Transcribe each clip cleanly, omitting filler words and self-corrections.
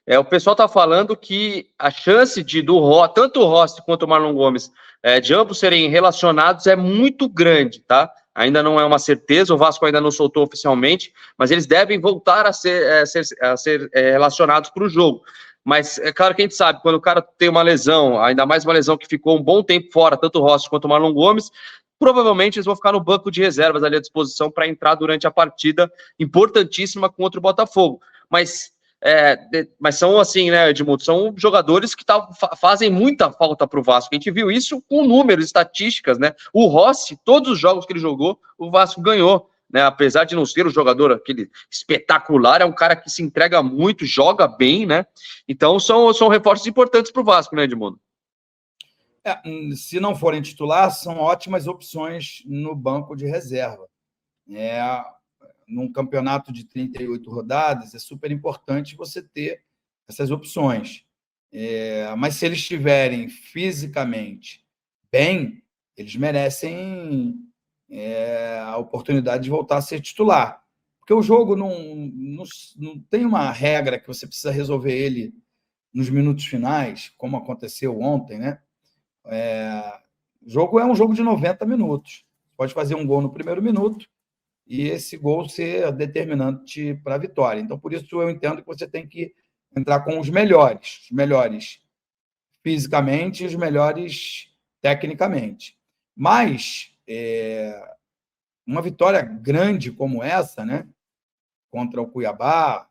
O pessoal está falando que a chance tanto o Rossi quanto o Marlon Gomes, de ambos serem relacionados é muito grande, tá? Ainda não é uma certeza, o Vasco ainda não soltou oficialmente, mas eles devem voltar a ser relacionados para o jogo. Mas é claro que a gente sabe, quando o cara tem uma lesão, ainda mais uma lesão que ficou um bom tempo fora, tanto o Rossi quanto o Marlon Gomes, provavelmente eles vão ficar no banco de reservas ali à disposição para entrar durante a partida importantíssima contra o Botafogo. Mas são assim, né, Edmundo? São jogadores que fazem muita falta para o Vasco. A gente viu isso com números, estatísticas, né? O Rossi, todos os jogos que ele jogou, o Vasco ganhou, né? Apesar de não ser um jogador aquele espetacular, é um cara que se entrega muito, joga bem, né? Então são reforços importantes para o Vasco, né, Edmundo? Se não forem titular, são ótimas opções no banco de reserva. Num campeonato de 38 rodadas, é super importante você ter essas opções. Mas se eles estiverem fisicamente bem, eles merecem a oportunidade de voltar a ser titular. Porque o jogo não tem uma regra que você precisa resolver ele nos minutos finais, como aconteceu ontem, né? O jogo é um jogo de 90 minutos. Pode fazer um gol no primeiro minuto e esse gol ser determinante para a vitória. Então, por isso, eu entendo que você tem que entrar com os melhores fisicamente e os melhores tecnicamente. Mas uma vitória grande como essa, né, contra o Cuiabá,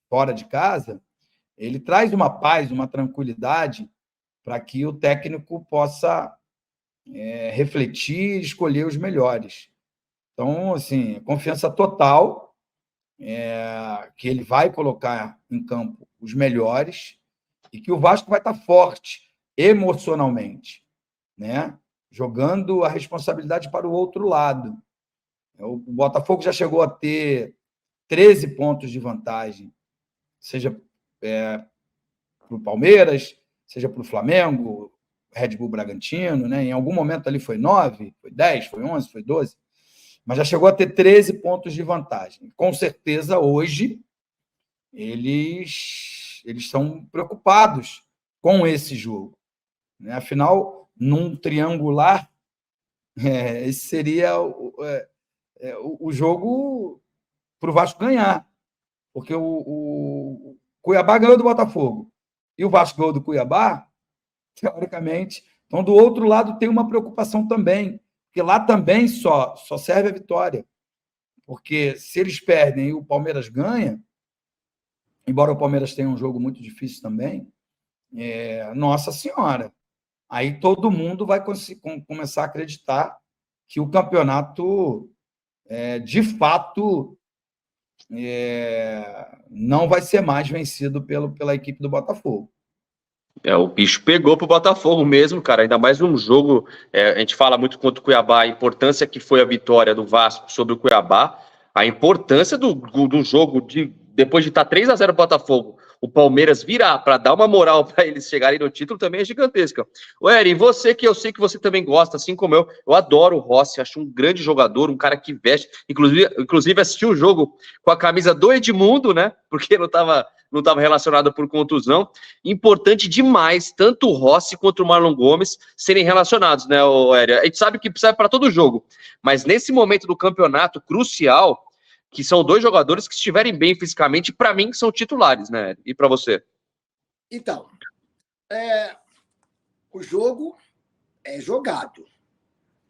fora de casa, ele traz uma paz, uma tranquilidade para que o técnico possa refletir e escolher os melhores. Então, assim, confiança total que ele vai colocar em campo os melhores e que o Vasco vai estar forte emocionalmente, né? Jogando a responsabilidade para o outro lado. O Botafogo já chegou a ter 13 pontos de vantagem, seja para o Palmeiras, seja para o Flamengo, Red Bull Bragantino, né? Em algum momento ali foi 9, foi 10, foi 11, foi 12, mas já chegou a ter 13 pontos de vantagem. Com certeza, hoje, eles estão preocupados com esse jogo, né? Afinal, num triangular, esse seria o jogo para o Vasco ganhar, porque o Cuiabá ganhou do Botafogo e o Vasco ganhou do Cuiabá, teoricamente. Então, do outro lado, tem uma preocupação também, porque lá também só serve a vitória. Porque se eles perdem e o Palmeiras ganha, embora o Palmeiras tenha um jogo muito difícil também, nossa senhora, aí todo mundo vai começar a acreditar que o campeonato, de fato, não vai ser mais vencido pela equipe do Botafogo. O bicho pegou pro Botafogo mesmo, cara. Ainda mais num jogo. A gente fala muito contra o Cuiabá, a importância que foi a vitória do Vasco sobre o Cuiabá, a importância do jogo depois de estar 3-0 pro Botafogo, o Palmeiras virar para dar uma moral para eles chegarem no título também é gigantesca. Eri, você que eu sei que você também gosta, assim como eu adoro o Rossi, acho um grande jogador, um cara que veste. Inclusive assisti o jogo com a camisa do Edmundo, né? Porque não estava relacionado por contusão. Importante demais, tanto o Rossi quanto o Marlon Gomes serem relacionados, né, Hélio? A gente sabe que precisa para todo jogo, mas nesse momento do campeonato crucial, que são dois jogadores que estiverem bem fisicamente, para mim, são titulares, né? E para você? Então, o jogo é jogado.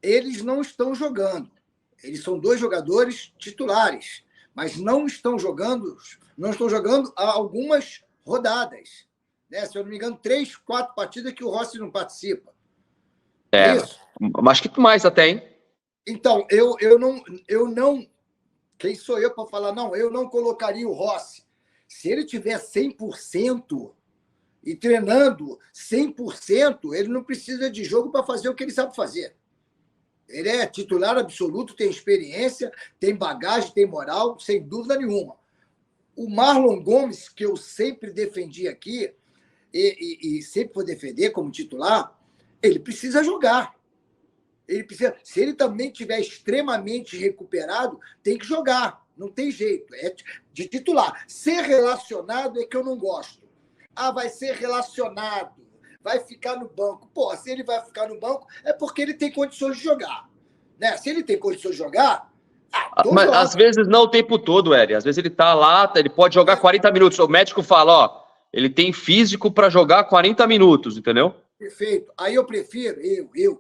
Eles não estão jogando. Eles são dois jogadores titulares, mas não estão jogando há algumas rodadas. Né? Se eu não me engano, 3, 4 partidas que o Rossi não participa. Isso? Acho que mais até, hein? Então, eu não. Quem sou eu para falar? Não, eu não colocaria o Rossi. Se ele tiver 100% e treinando 100%, ele não precisa de jogo para fazer o que ele sabe fazer. Ele é titular absoluto, tem experiência, tem bagagem, tem moral, sem dúvida nenhuma. O Marlon Gomes, que eu sempre defendi aqui, e sempre vou defender como titular, ele precisa jogar. Se ele também estiver extremamente recuperado, tem que jogar. Não tem jeito. É de titular. Ser relacionado é que eu não gosto. vai ser relacionado, vai ficar no banco. Pô, se ele vai ficar no banco, é porque ele tem condições de jogar. Né? Se ele tem condições de jogar, mas joga. às vezes não o tempo todo, Eri. Às vezes ele tá lá, ele pode jogar 40 minutos. O médico fala, ó, ele tem físico para jogar 40 minutos, entendeu? Perfeito. Aí eu prefiro,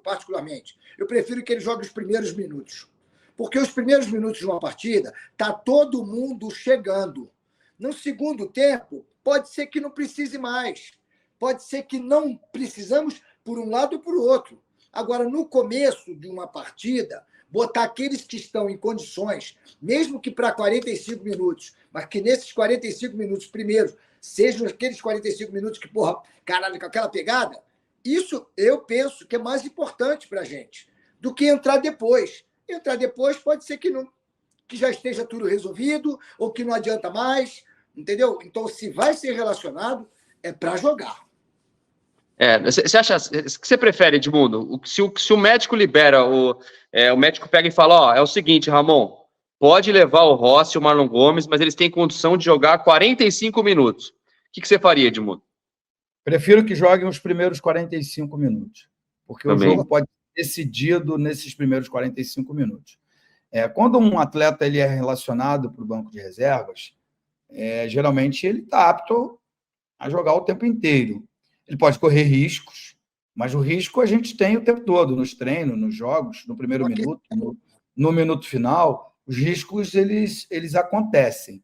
particularmente, eu prefiro que ele jogue os primeiros minutos. Porque os primeiros minutos de uma partida, tá todo mundo chegando. No segundo tempo, pode ser que não precise mais. Pode ser que não precisamos por um lado ou por outro. Agora, no começo de uma partida, botar aqueles que estão em condições, mesmo que para 45 minutos, mas que nesses 45 minutos primeiros sejam aqueles 45 minutos que, porra, caralho, com aquela pegada, isso eu penso que é mais importante para a gente do que entrar depois. Entrar depois pode ser que já esteja tudo resolvido ou que não adianta mais, entendeu? Então, se vai ser relacionado, é para jogar. Você acha, o que você prefere, Edmundo? Se o médico libera, o médico pega e fala, ó, é o seguinte, Ramon, pode levar o Rossi e o Marlon Gomes, mas eles têm condição de jogar 45 minutos. O que você faria, Edmundo? Prefiro que joguem os primeiros 45 minutos, porque também o jogo pode ser decidido nesses primeiros 45 minutos. Quando um atleta ele é relacionado para o banco de reservas, geralmente ele está apto a jogar o tempo inteiro. Ele pode correr riscos, mas o risco a gente tem o tempo todo, nos treinos, nos jogos, no primeiro minuto, no minuto final, os riscos eles acontecem.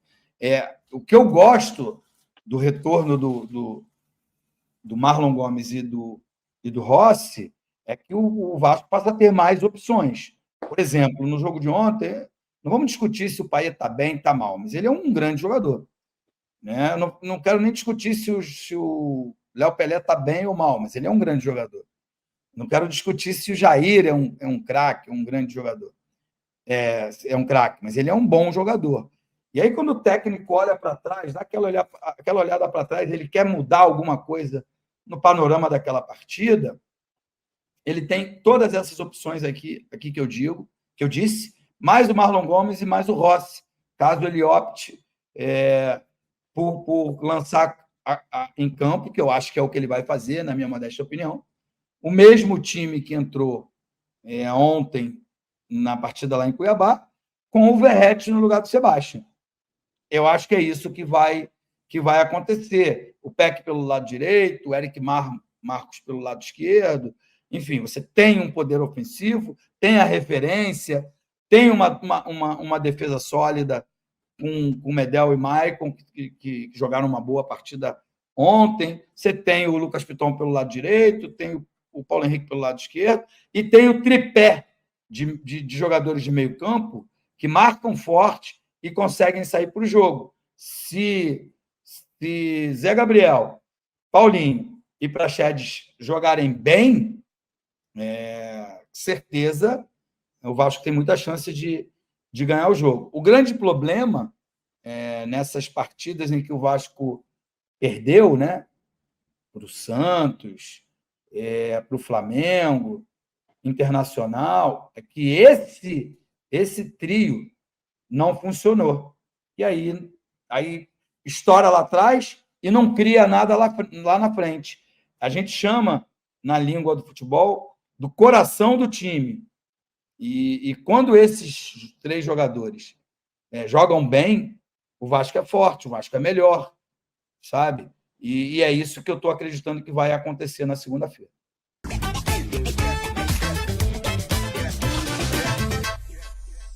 O que eu gosto do retorno do Marlon Gomes e do Rossi é que o Vasco passa a ter mais opções. Por exemplo, no jogo de ontem, não vamos discutir se o Payet está bem, está mal, mas ele é um grande jogador. Né? Não quero nem discutir se o Léo Pelé está bem ou mal, mas ele é um grande jogador. Não quero discutir se o Jair é um craque, um grande jogador. É um craque, mas ele é um bom jogador. E aí, quando o técnico olha para trás, dá aquela olhada para trás, ele quer mudar alguma coisa no panorama daquela partida, ele tem todas essas opções aqui que eu disse, mais o Marlon Gomes e mais o Rossi, caso ele opte por lançar em campo, que eu acho que é o que ele vai fazer, na minha modesta opinião. O mesmo time que entrou ontem na partida lá em Cuiabá, com o Verratti no lugar do Sebastião. Eu acho que é isso que vai acontecer. O Peck pelo lado direito, o Eric Marcos pelo lado esquerdo. Enfim, você tem um poder ofensivo, tem a referência, tem uma defesa sólida com o Medel e Maicon, que jogaram uma boa partida ontem. Você tem o Lucas Piton pelo lado direito, tem o Paulo Henrique pelo lado esquerdo, e tem o tripé de jogadores de meio campo que marcam forte e conseguem sair para o jogo. Se Zé Gabriel, Paulinho e Praxedes jogarem bem, certeza, o Vasco tem muita chance de ganhar o jogo. O grande problema nessas partidas em que o Vasco perdeu, né, para o Santos, para o Flamengo, Internacional, é que esse trio não funcionou. E aí estoura lá atrás e não cria nada lá na frente. A gente chama, na língua do futebol, do coração do time. E quando esses três jogadores jogam bem, o Vasco é forte, o Vasco é melhor, sabe? E é isso que eu estou acreditando que vai acontecer na segunda-feira.